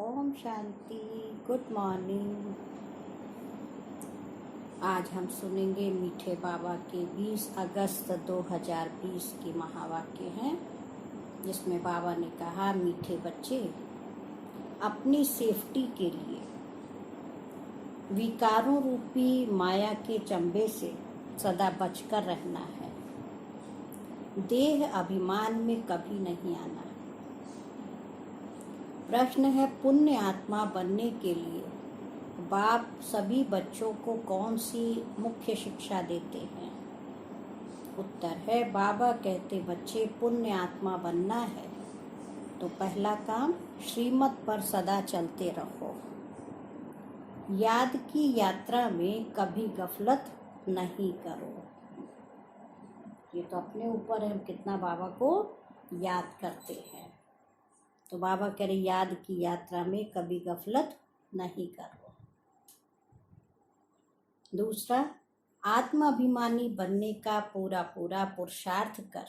Om Shanti. Good morning. आज हम सुनेंगे मीठे बाबा के 20 अगस्त 2020 की महावाक्य हैं, जिसमें बाबा ने कहा, मीठे बच्चे, अपनी सेफ्टी के लिए विकारों रूपी माया के चंबे से सदा बचकर रहना है। देह अभिमान में कभी नहीं आना। प्रश्न है, पुण्य आत्मा बनने के लिए बाप सभी बच्चों को कौन सी मुख्य शिक्षा देते हैं? उत्तर है, बाबा कहते बच्चे पुण्य आत्मा बनना है तो पहला काम श्रीमत पर सदा चलते रहो। याद की यात्रा में कभी गफलत नहीं करो। ये तो अपने ऊपर है, हम कितना बाबा को याद करते हैं। तो बाबा कह रहे, याद की यात्रा में कभी गफलत नहीं करो। दूसरा, आत्माभिमानी बनने का पूरा पूरा पुरुषार्थ कर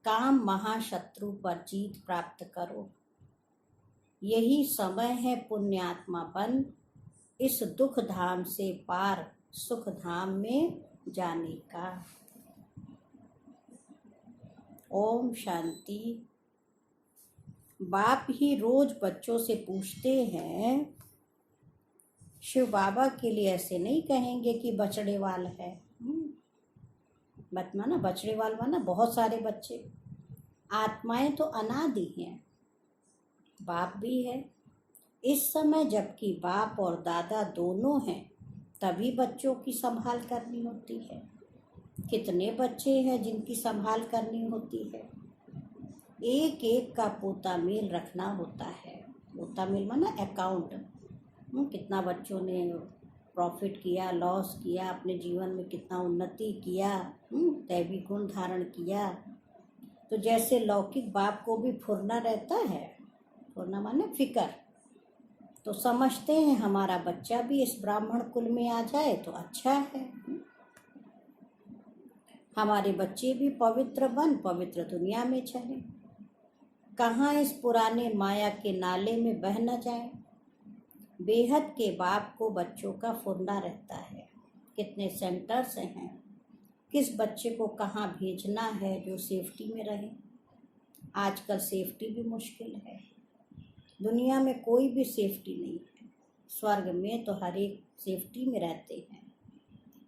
काम महाशत्रु पर जीत प्राप्त करो। यही समय है पुण्यात्मा बन इस दुख धाम से पार सुख धाम में जाने का। ओम शांति। बाप ही रोज बच्चों से पूछते हैं, शिव बाबा के लिए ऐसे नहीं कहेंगे कि बछड़े वाल है। माना बछड़े वाल माना बहुत सारे बच्चे। आत्माएं तो अनादि हैं, बाप भी है। इस समय जबकि बाप और दादा दोनों हैं, तभी बच्चों की संभाल करनी होती है। कितने बच्चे हैं जिनकी संभाल करनी होती है। एक एक का पोता मेल रखना होता है। पोता मेल माना अकाउंट। कितना बच्चों ने प्रॉफिट किया, लॉस किया, अपने जीवन में कितना उन्नति किया, दैवी गुण धारण किया। तो जैसे लौकिक बाप को भी फुरना रहता है, फुरना माने फिकर, तो समझते हैं हमारा बच्चा भी इस ब्राह्मण कुल में आ जाए तो अच्छा है। हमारे बच्चे भी पवित्र बन पवित्र दुनिया में चले, कहाँ इस पुराने माया के नाले में बह न जाए। बेहद के बाप को बच्चों का फुरना रहता है। कितने सेंटर्स हैं, किस बच्चे को कहाँ भेजना है जो सेफ्टी में रहे। आजकल सेफ्टी भी मुश्किल है, दुनिया में कोई भी सेफ्टी नहीं है। स्वर्ग में तो हर एक सेफ्टी में रहते हैं,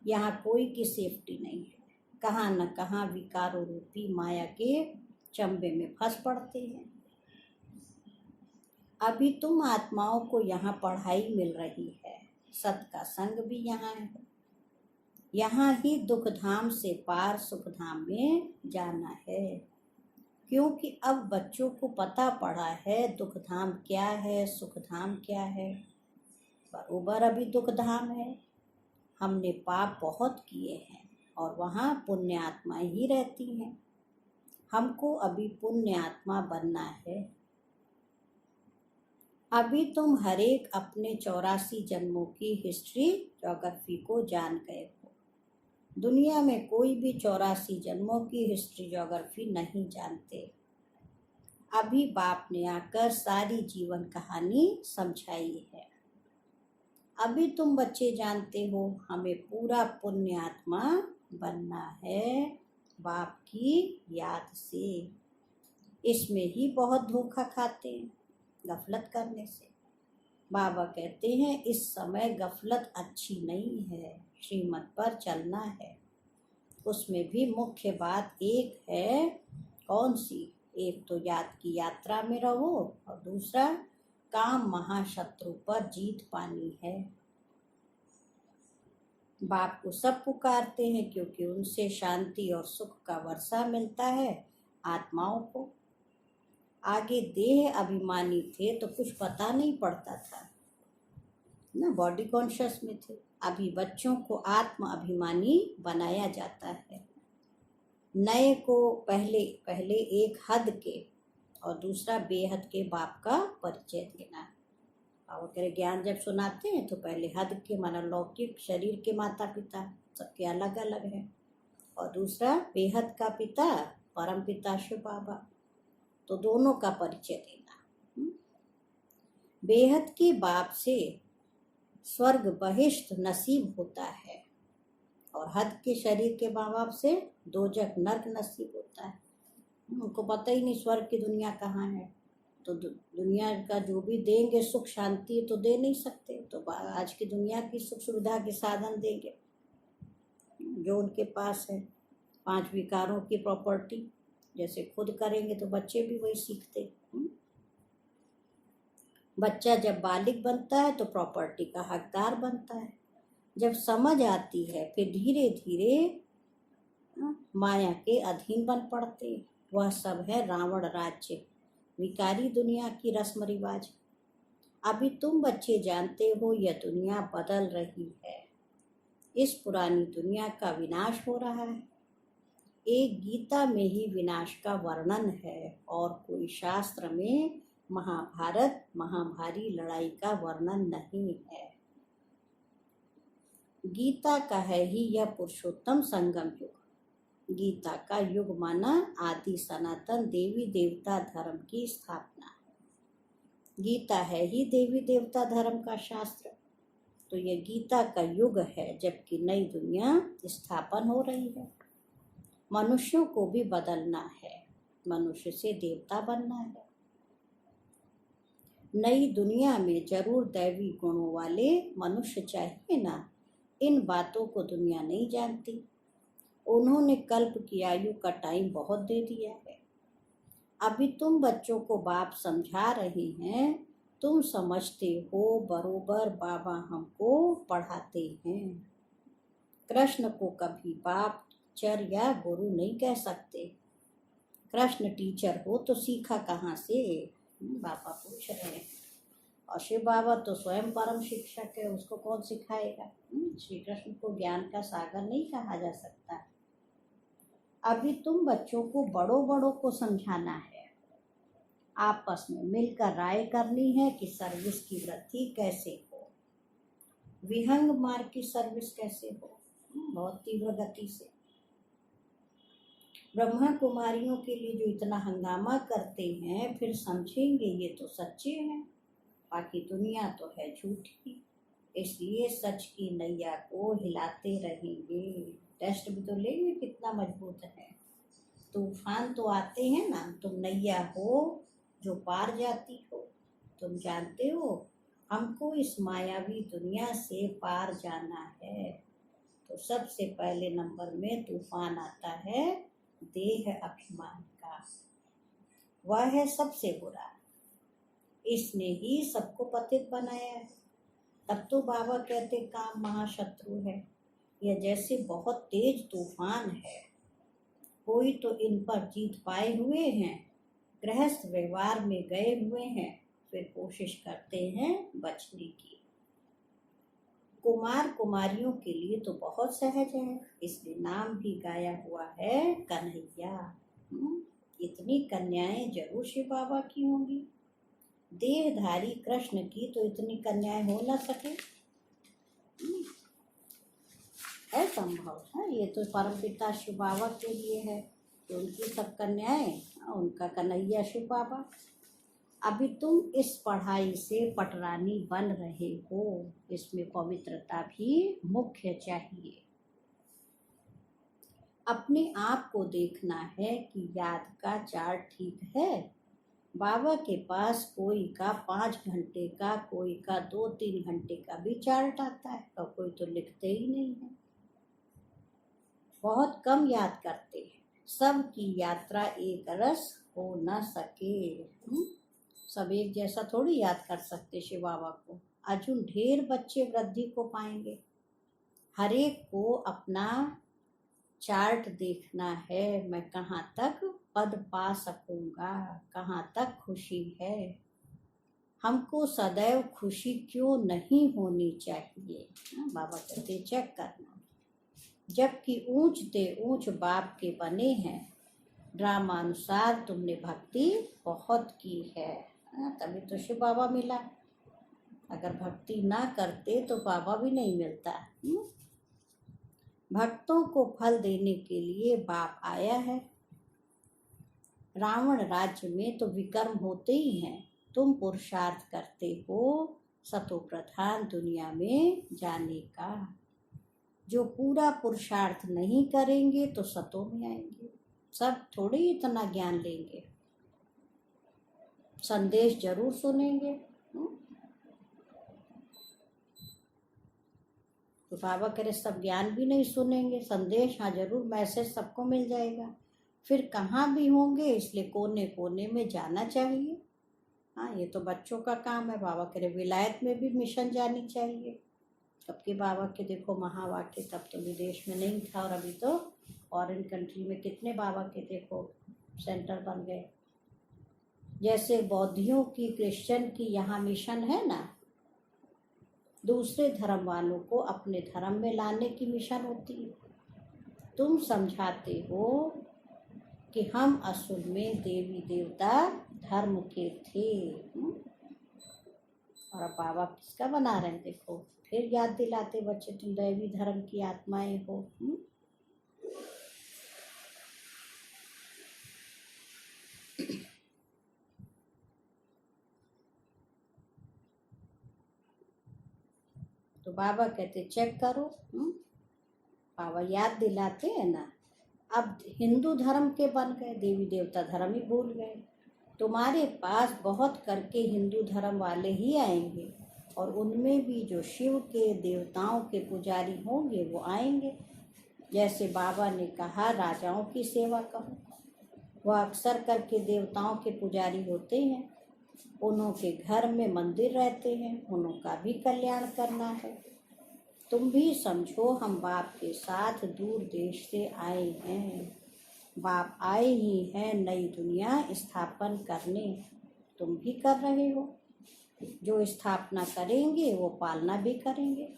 यहाँ कोई की सेफ्टी नहीं है। कहाँ न कहाँ विकारों रूपी माया के चंबे में फंस पड़ते हैं। अभी तुम आत्माओं को यहाँ पढ़ाई मिल रही है, सत का संग भी यहाँ है। यहाँ ही दुख धाम से पार सुख धाम में जाना है, क्योंकि अब बच्चों को पता पड़ा है दुख धाम क्या है, सुख धाम क्या है। बरोबर अभी दुख धाम है, हमने पाप बहुत किए हैं और वहाँ पुण्य आत्माएं ही रहती हैं। हमको अभी पुण्य आत्मा बनना है। अभी तुम हरेक अपने 84 जन्मों की हिस्ट्री ज्योग्राफी को जान गए हो। दुनिया में कोई भी 84 जन्मों की हिस्ट्री ज्योग्राफी नहीं जानते। अभी बाप ने आकर सारी जीवन कहानी समझाई है। अभी तुम बच्चे जानते हो हमें पूरा पुण्य आत्मा बनना है बाप की याद से। इसमें ही बहुत धोखा खाते हैं, गफलत करने से। बाबा कहते हैं इस समय गफलत अच्छी नहीं है, श्रीमत पर चलना है। उसमें भी मुख्य बात एक है, कौन सी? एक तो याद की यात्रा में रहो और दूसरा काम महाशत्रु पर जीत पानी है। बाप को सब पुकारते हैं क्योंकि उनसे शांति और सुख का वर्षा मिलता है आत्माओं को। आगे देह अभिमानी थे तो कुछ पता नहीं पड़ता था ना, बॉडी कॉन्शियस में थे। अभी बच्चों को आत्म अभिमानी बनाया जाता है। नए को पहले पहले एक हद के और दूसरा बेहद के बाप का परिचय देना। और तेरे ज्ञान जब सुनाते हैं तो पहले हद के माना लौकिक शरीर के माता पिता सबके अलग अलग हैं, और दूसरा बेहद का पिता परम पिता शिव बाबा, तो दोनों का परिचय देना। बेहद के बाप से स्वर्ग बहिष्ठ नसीब होता है और हद के शरीर के माँ बाप से दोजक नर्क नसीब होता है। उनको पता ही नहीं स्वर्ग की दुनिया कहाँ है, तो दुनिया का जो भी देंगे सुख शांति तो दे नहीं सकते, तो आज की दुनिया की सुख सुविधा के साधन देंगे जो उनके पास है। 5 विकारों की प्रॉपर्टी जैसे खुद करेंगे तो बच्चे भी वही सीखते। बच्चा जब बालिग बनता है तो प्रॉपर्टी का हकदार बनता है। जब समझ आती है फिर धीरे धीरे माया के अधीन बन पड़ते। वह सब है रावण राज्य, विकारी दुनिया की रस्म रिवाज। अभी तुम बच्चे जानते हो यह दुनिया बदल रही है, इस पुरानी दुनिया का विनाश हो रहा है। एक गीता में ही विनाश का वर्णन है और कोई शास्त्र में महाभारत महाभारी लड़ाई का वर्णन नहीं है। गीता का है ही यह पुरुषोत्तम संगम युग। गीता का युग माना आदि सनातन देवी देवता धर्म की स्थापना है। गीता है ही देवी देवता धर्म का शास्त्र, तो यह गीता का युग है जबकि नई दुनिया स्थापन हो रही है। मनुष्यों को भी बदलना है, मनुष्य से देवता बनना है। नई दुनिया में जरूर दैवी गुणों वाले मनुष्य चाहिए ना। इन बातों को दुनिया नहीं जानती। उन्होंने कल्प की आयु का टाइम बहुत दे दिया है। अभी तुम बच्चों को बाप समझा रहे हैं, तुम समझते हो बरोबर बाबा हमको पढ़ाते हैं। कृष्ण को कभी बाप टीचर या गुरु नहीं कह सकते। कृष्ण टीचर हो तो सीखा कहाँ से, बाबा पूछ रहे हैं। और शिव बाबा तो स्वयं परम शिक्षक है, उसको कौन सिखाएगा। श्री कृष्ण को ज्ञान का सागर नहीं कहा जा सकता। अभी तुम बच्चों को बड़ों बड़ों को समझाना है, आपस में मिलकर राय करनी है कि सर्विस की वृद्धि कैसे हो, विहंग मार्ग की सर्विस कैसे हो, बहुत तीव्र गति से। ब्रह्मा कुमारियों के लिए जो इतना हंगामा करते हैं फिर समझेंगे ये तो सच्चे हैं, बाकी दुनिया तो है झूठी। इसलिए सच की नैया को हिलाते रहेंगे। टेस्ट भी तो लेंगे कितना मजबूत है। तूफान तो आते हैं ना, तुम नैया हो जो पार जाती हो। तुम जानते हो हमको इस मायावी दुनिया से पार जाना है, तो सबसे पहले नंबर में तूफान आता है देह अभिमान का। वह है सबसे बुरा, इसने ही सबको पतित बनाया है। तब तो बाबा कहते काम महाशत्रु है। यह जैसे बहुत तेज तूफान है, कोई तो इन पर जीत पाए हुए हैं, गृहस्थ व्यवहार में गए हुए हैं, फिर कोशिश करते हैं बचने की। कुमार कुमारियों के लिए तो बहुत सहज है, इसलिए नाम भी गाया हुआ है कन्हैया। इतनी कन्याएं जरूर शिव बाबा की होंगी। देहधारी कृष्ण की तो इतनी कन्याएं हो न सके, है संभव है। ये तो परमपिता शिव बाबा के लिए है कि उनकी सब कन्याएं, उनका कन्हैया शिव बाबा। अभी तुम इस पढ़ाई से पटरानी बन रहे हो, इसमें पवित्रता भी मुख्य चाहिए। अपने आप को देखना है कि याद का चार्ट ठीक है। बाबा के पास कोई का 5 घंटे का, कोई का 2-3 घंटे का भी चार्ट आता है, और कोई तो लिखते ही नहीं है। बहुत कम याद करते हैं। सबकी यात्रा एक रस हो न सके। सब एक जैसा थोड़ी याद कर सकते शिव बाबा को। अर्जुन ढेर बच्चे वृद्धि को पाएंगे। हर एक को अपना चार्ट देखना है, मैं कहाँ तक पद पा सकूंगा, कहाँ तक खुशी है। हमको सदैव खुशी क्यों नहीं होनी चाहिए, बाबा कहते चेक करना। जबकि ऊंचते ऊंच बाप के बने हैं, ड्रामानुसार तुमने भक्ति बहुत की है, तभी तो शिव बाबा मिला। अगर भक्ति ना करते तो बाबा भी नहीं मिलता। भक्तों को फल देने के लिए बाप आया है। रावण राज्य में तो विकर्म होते ही हैं, तुम पुरुषार्थ करते हो सतो प्रधान दुनिया में जाने का। जो पूरा पुरुषार्थ नहीं करेंगे तो सतो में आएंगे। सब थोड़ी इतना ज्ञान लेंगे, संदेश जरूर सुनेंगे। तो बाबा कह रहे सब ज्ञान भी नहीं सुनेंगे, संदेश हाँ जरूर, मैसेज सबको मिल जाएगा। फिर कहाँ भी होंगे, इसलिए कोने कोने में जाना चाहिए। हाँ, ये तो बच्चों का काम है। बाबा कह रहे विलायत में भी मिशन जानी चाहिए। तब के बाबा के देखो महावाक्य, तब तो विदेश में नहीं था, और अभी तो फॉरेन कंट्री में कितने बाबा के देखो सेंटर बन गए। जैसे बौद्धियों की, क्रिश्चियन की यहाँ मिशन है ना, दूसरे धर्म वालों को अपने धर्म में लाने की मिशन होती है। तुम समझाते हो कि हम असल में देवी देवता धर्म के थे। और अब बाबा किसका बना रहे हैं देखो, फिर याद दिलाते बच्चे तुम दैवी धर्म की आत्माएं हो। तो बाबा कहते चेक करो। बाबा याद दिलाते हैं ना। अब हिंदू धर्म के बन गए, देवी देवता धर्म ही भूल गए। तुम्हारे पास बहुत करके हिंदू धर्म वाले ही आएंगे, और उनमें भी जो शिव के देवताओं के पुजारी होंगे वो आएंगे। जैसे बाबा ने कहा राजाओं की सेवा करो, वह अक्सर करके देवताओं के पुजारी होते हैं। उन्हों के घर में मंदिर रहते हैं, उन्हों का भी कल्याण करना है। तुम भी समझो हम बाप के साथ दूर देश से आए हैं। बाप आए ही हैं नई दुनिया स्थापन करने, तुम भी कर रहे हो। जो स्थापना करेंगे वो पालना भी करेंगे।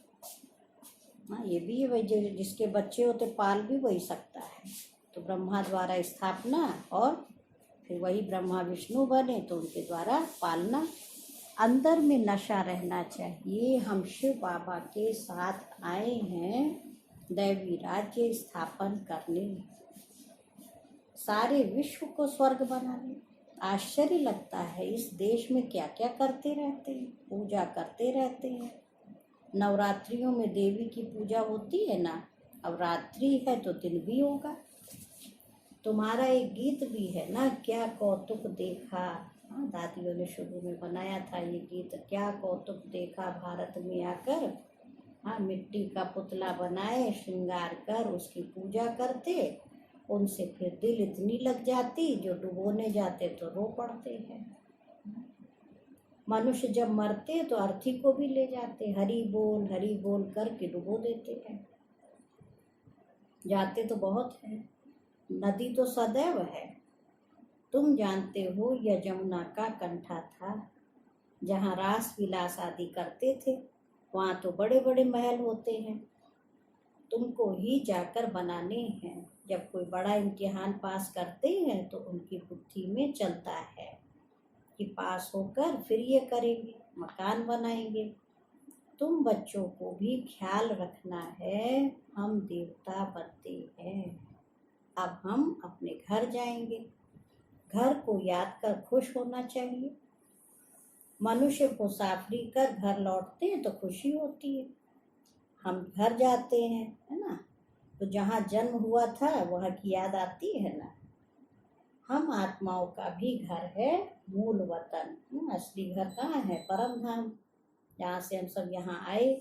हाँ, ये भी वही जिसके बच्चे होते पाल भी वही सकता है। तो ब्रह्मा द्वारा स्थापना, और फिर वही ब्रह्मा विष्णु बने तो उनके द्वारा पालना। अंदर में नशा रहना चाहिए। हम शिव बाबा के साथ आए हैं दैवी राज्य स्थापन करने, सारे विश्व को स्वर्ग बनाने। आश्चर्य लगता है इस देश में क्या क्या करते रहते हैं, पूजा करते रहते हैं। नवरात्रियों में देवी की पूजा होती है ना, अब रात्रि है तो दिन भी होगा। तुम्हारा एक गीत भी है ना, क्या कौतुक देखा। हाँ, दादियों ने शुरू में बनाया था ये गीत, क्या कौतुक देखा भारत में आकर। हाँ, मिट्टी का पुतला बनाए श्रृंगार कर उसकी पूजा करते, उनसे फिर दिल इतनी लग जाती जो डुबोने जाते तो रो पड़ते हैं। मनुष्य जब मरते तो अर्थी को भी ले जाते, हरि बोल करके डुबो देते हैं। जाते तो बहुत है, नदी तो सदैव है। तुम जानते हो यह जमुना का कंठा था, जहाँ रास विलास आदि करते थे। वहाँ तो बड़े बड़े महल होते हैं, तुमको ही जाकर बनाने हैं। जब कोई बड़ा इम्तिहान पास करते हैं तो उनकी बुद्धि में चलता है कि पास होकर फिर ये करेंगे, मकान बनाएंगे। तुम बच्चों को भी ख्याल रखना है, हम देवता बनते हैं। अब हम अपने घर जाएंगे, घर को याद कर खुश होना चाहिए। मनुष्य मुसाफरी कर घर लौटते हैं तो खुशी होती है। हम घर जाते हैं, है ना, तो जहाँ जन्म हुआ था वहाँ की याद आती है ना। हम आत्माओं का भी घर है मूल वतन। असली घर कहाँ है? परम धाम, जहाँ से हम सब यहाँ आए।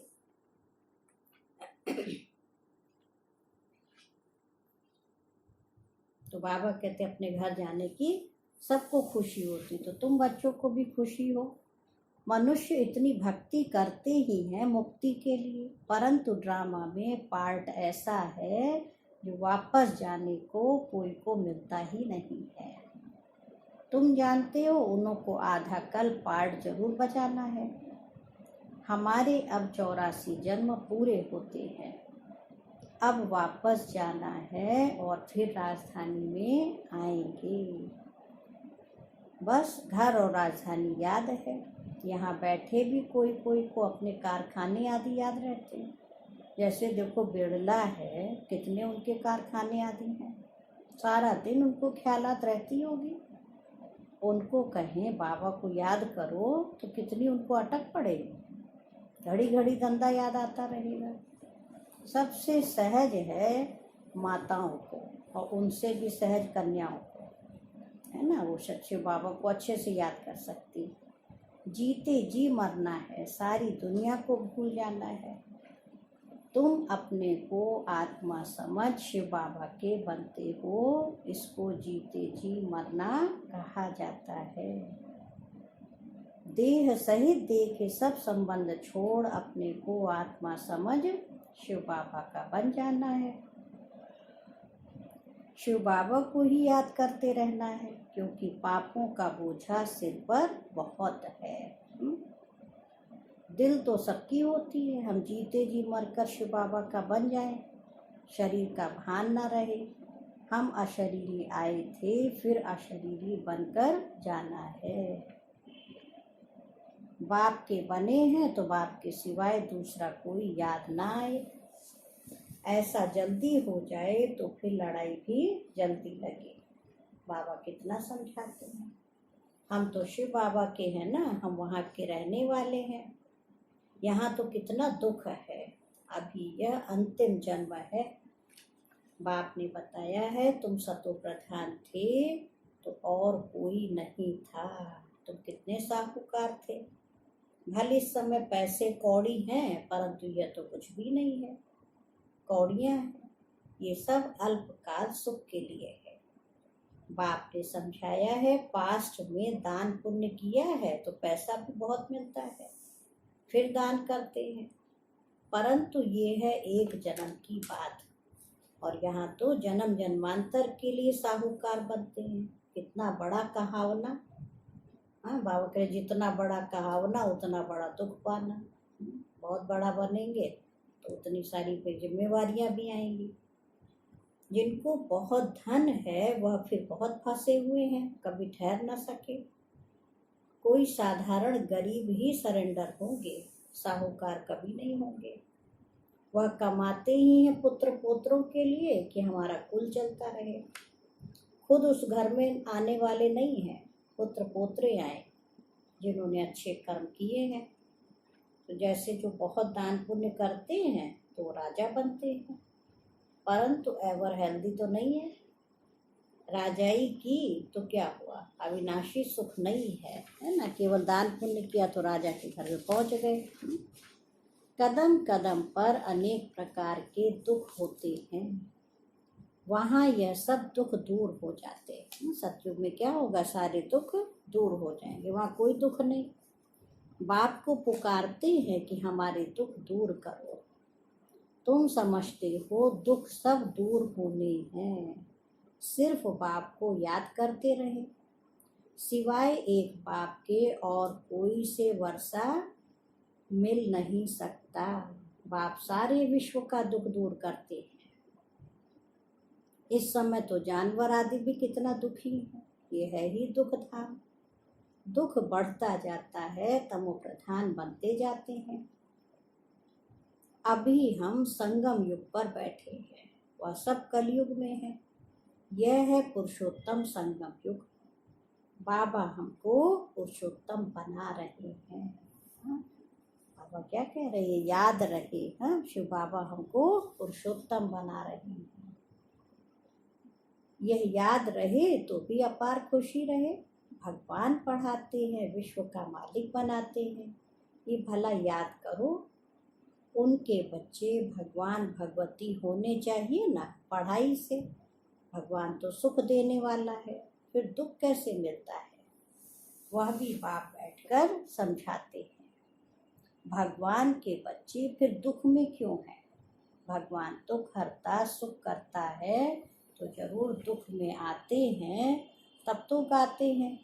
तो बाबा कहते अपने घर जाने की सबको खुशी होती, तो तुम बच्चों को भी खुशी हो। मनुष्य इतनी भक्ति करते ही हैं मुक्ति के लिए, परंतु ड्रामा में पार्ट ऐसा है जो वापस जाने को कोई को मिलता ही नहीं है। तुम जानते हो उन्हों को आधा कल पार्ट जरूर बजाना है। हमारे अब 84 जन्म पूरे होते हैं, अब वापस जाना है और फिर राजधानी में आएंगे। बस घर और राजधानी याद है। यहाँ बैठे भी कोई कोई को अपने कारखाने आदि याद रहते हैं। जैसे देखो बिरला है, कितने उनके कारखाने आदि हैं, सारा दिन उनको ख्यालात रहती होगी। उनको कहें बाबा को याद करो तो कितनी उनको अटक पड़ेगी, घड़ी घड़ी धंधा याद आता रहेगा। सबसे सहज है माताओं को और उनसे भी सहज कन्याओं को, है ना, वो सच्चे बाबा को अच्छे से याद कर सकती। जीते जी मरना है, सारी दुनिया को भूल जाना है। तुम अपने को आत्मा समझ शिव बाबा के बनते हो, इसको जीते जी मरना कहा जाता है। देह सहित देह के सब संबंध छोड़ अपने को आत्मा समझ शिव बाबा का बन जाना है। शिव बाबा को ही याद करते रहना है, क्योंकि पापों का बोझा सिर पर बहुत है। दिल तो सबकी होती है, हम जीते जी मरकर शिव बाबा का बन जाएं, शरीर का भान न रहे। हम अशरीरी आए थे, फिर अशरीरी बनकर जाना है। बाप के बने हैं तो बाप के सिवाय दूसरा कोई याद ना आए। ऐसा जल्दी हो जाए तो फिर लड़ाई भी जल्दी लगे। बाबा कितना समझाते हैं। हम तो शिव बाबा के हैं ना, हम वहाँ के रहने वाले हैं। यहाँ तो कितना दुख है, अभी यह अंतिम जन्म है। बाप ने बताया है तुम सतो प्रधान थे तो और कोई नहीं था, तुम कितने साहूकार थे। भले इस समय पैसे कौड़ी हैं, परंतु यह तो कुछ भी नहीं है, कौड़ियाँ हैं। ये सब अल्पकाल सुख के लिए है। बाप ने समझाया है, पास्ट में दान पुण्य किया है तो पैसा भी बहुत मिलता है, फिर दान करते हैं। परंतु ये है एक जन्म की बात, और यहाँ तो जन्म जन्मांतर के लिए साहूकार बनते हैं। कितना बड़ा कहावना। हाँ, बाबा कहे जितना बड़ा कहावना उतना बड़ा दुख पाना। बहुत बड़ा बनेंगे तो उतनी सारी जिम्मेवारियां भी आएंगी। जिनको बहुत धन है वह फिर बहुत फंसे हुए हैं, कभी ठहर न सके। कोई साधारण गरीब ही सरेंडर होंगे, साहूकार कभी नहीं होंगे। वह कमाते ही हैं पुत्र पोत्रों के लिए कि हमारा कुल चलता रहे। खुद उस घर में आने वाले नहीं हैं, पुत्र पोत्रे आए जिन्होंने अच्छे कर्म किए हैं। तो जैसे जो बहुत दान पुण्य करते हैं तो राजा बनते हैं, परंतु एवर हेल्दी तो नहीं है। राजाई की तो क्या हुआ, अविनाशी सुख नहीं है ना। केवल दान पुण्य किया तो राजा के घर में पहुंच गए। कदम कदम पर अनेक प्रकार के दुख होते हैं, वहाँ यह सब दुख दूर हो जाते हैं। सतयुग में क्या होगा, सारे दुख दूर हो जाएंगे, वहाँ कोई दुख नहीं। बाप को पुकारते हैं कि हमारे दुख दूर करो। तुम समझते हो दुख सब दूर होने हैं, सिर्फ बाप को याद करते रहे। सिवाय एक बाप के और कोई से वर्षा मिल नहीं सकता। बाप सारे विश्व का दुख दूर करते हैं। इस समय तो जानवर आदि भी कितना दुखी है, ये है ही दुख धाम। दुख बढ़ता जाता है, तमो प्रधान बनते जाते हैं। अभी हम संगम युग पर बैठे हैं, वह सब कलयुग में है। यह है पुरुषोत्तम संगम युग। बाबा हमको पुरुषोत्तम बना रहे हैं। हाँ? बाबा क्या कह रहे हैं, याद रहे। हाँ, शिव बाबा हमको पुरुषोत्तम बना रहे हैं। यह याद रहे तो भी अपार खुशी रहे। भगवान पढ़ाते हैं, विश्व का मालिक बनाते हैं, ये भला याद करो। उनके बच्चे भगवान भगवती होने चाहिए ना। पढ़ाई से भगवान तो सुख देने वाला है, फिर दुख कैसे मिलता है, वह भी बाप बैठकर समझाते हैं। भगवान के बच्चे फिर दुख में क्यों हैं? भगवान तो हरता सुख करता है, तो जरूर दुख में आते हैं, तब तो गाते हैं।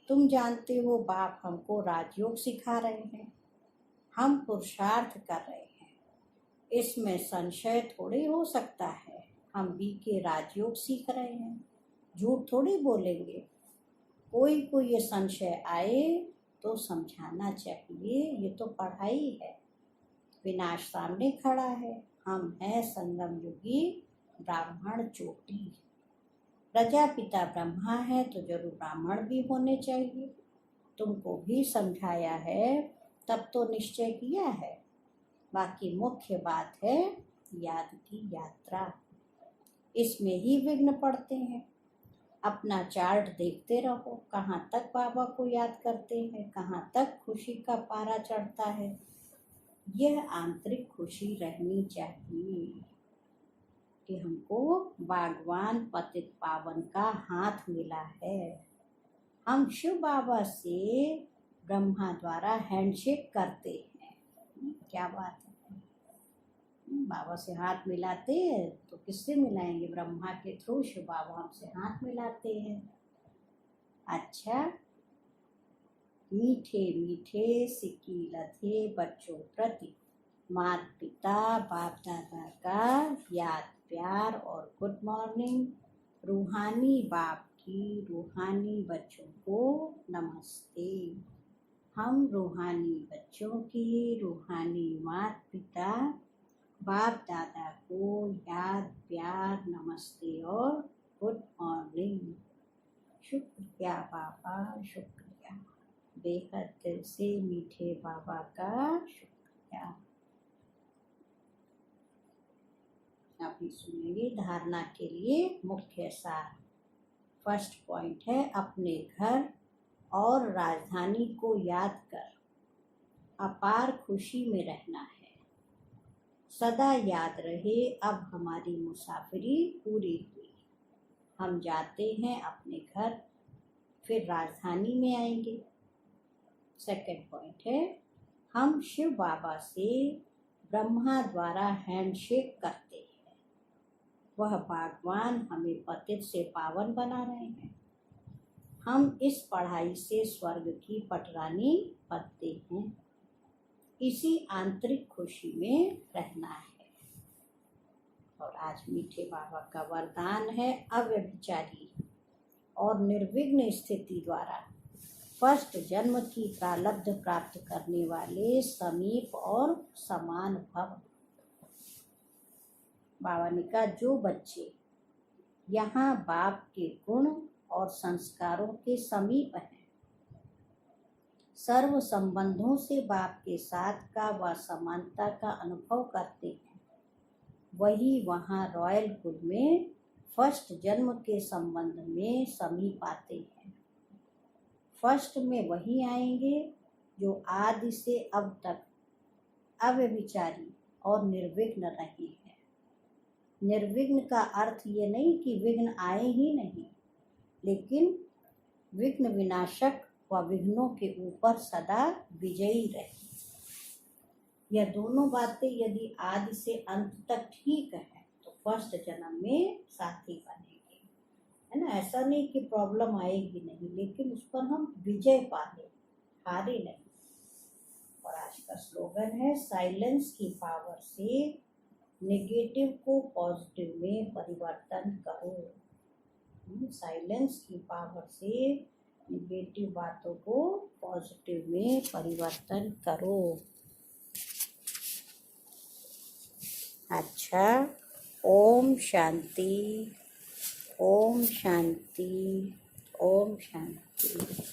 तुम जानते हो बाप हमको राजयोग सिखा रहे हैं, हम पुरुषार्थ कर रहे हैं, इसमें संशय थोड़ी हो सकता है। हम भी के राजयोग सीख रहे हैं, झूठ थोड़ी बोलेंगे। कोई को ये संशय आए तो समझाना चाहिए, ये तो पढ़ाई है। विनाश सामने खड़ा है, हम हैं संगम युगी ब्राह्मण चोटी। प्रजापिता ब्रह्मा है तो जरूर ब्राह्मण भी होने चाहिए। तुमको भी समझाया है, तब तो निश्चय किया है। बाकी मुख्य बात है याद की यात्रा। इसमें ही विघ्न पड़ते हैं। अपना चार्ट देखते रहो, कहाँ तक बाबा को याद करते हैं, कहाँ तक खुशी का पारा चढ़ता है। यह आंतरिक खुशी रहनी चाहिए कि हमको बागवान पतित पावन का हाथ मिला है। हम शिव बाबा से ब्रह्मा द्वारा हैंडशेक करते हैं। क्या बात है, बाबा से हाथ मिलाते हैं तो किससे मिलाएंगे? ब्रह्मा के थ्रू शिव बाबा हमसे हाथ मिलाते हैं। अच्छा, मीठे मीठे सिक्की लथे बच्चों प्रति माता पिता बाप दादा का याद प्यार और गुड मॉर्निंग। रूहानी बाप की रूहानी बच्चों को नमस्ते। हम रूहानी बच्चों की रूहानी माता पिता बाप दादा को याद प्यार नमस्ते और गुड मॉर्निंग। शुक्रिया बाबा, शुक्रिया। बेहद दिल से मीठे बाबा का शुक्रिया। अभी सुनेंगे धारणा के लिए मुख्य सार। फर्स्ट पॉइंट है, अपने घर और राजधानी को याद कर अपार खुशी में रहना है। सदा याद रहे, अब हमारी मुसाफिरी पूरी हुई। हम जाते हैं अपने घर, फिर राजधानी में आएंगे। सेकंड पॉइंट है, हम शिव बाबा से ब्रह्मा द्वारा हैंडशेक करते हैं। वह भगवान हमें पतित से पावन बना रहे हैं। हम इस पढ़ाई से स्वर्ग की पटरानी बनते हैं। इसी आंतरिक खुशी में रहना है। और आज मीठे बाबा का वरदान है, अव्यभिचारी और निर्विघ्न स्थिति द्वारा फर्स्ट जन्म की प्रारब्ध प्राप्त करने वाले समीप और समान भव। बाबा ने कहा, जो बच्चे यहाँ बाप के गुण और संस्कारों के समीप हैं, सर्व संबंधों से बाप के साथ का व समानता का अनुभव करते हैं, वही वहाँ रॉयल कुल में फर्स्ट जन्म के संबंध में समीप आते हैं। फर्स्ट में वही आएंगे जो आदि से अब तक अव्यभिचारी और निर्विघ्न रहे हैं। निर्विघ्न का अर्थ ये नहीं कि विघ्न आए ही नहीं, लेकिन विघ्न विनाशक व विघ्नों के ऊपर सदा विजयी रहे। यह दोनों बातें यदि आदि से अंत तक ठीक है तो फर्स्ट जन्म में साथी बनेंगे, है ना। ऐसा नहीं कि प्रॉब्लम आएगी नहीं, लेकिन उस पर हम विजय पाले, हारे नहीं। और आज का स्लोगन है, साइलेंस की पावर से नेगेटिव को पॉजिटिव में परिवर्तन करो। साइलेंस की पावर से नेगेटिव बातों को पॉजिटिव में परिवर्तन करो। अच्छा, ओम शांति, ओम शांति, ओम शांति।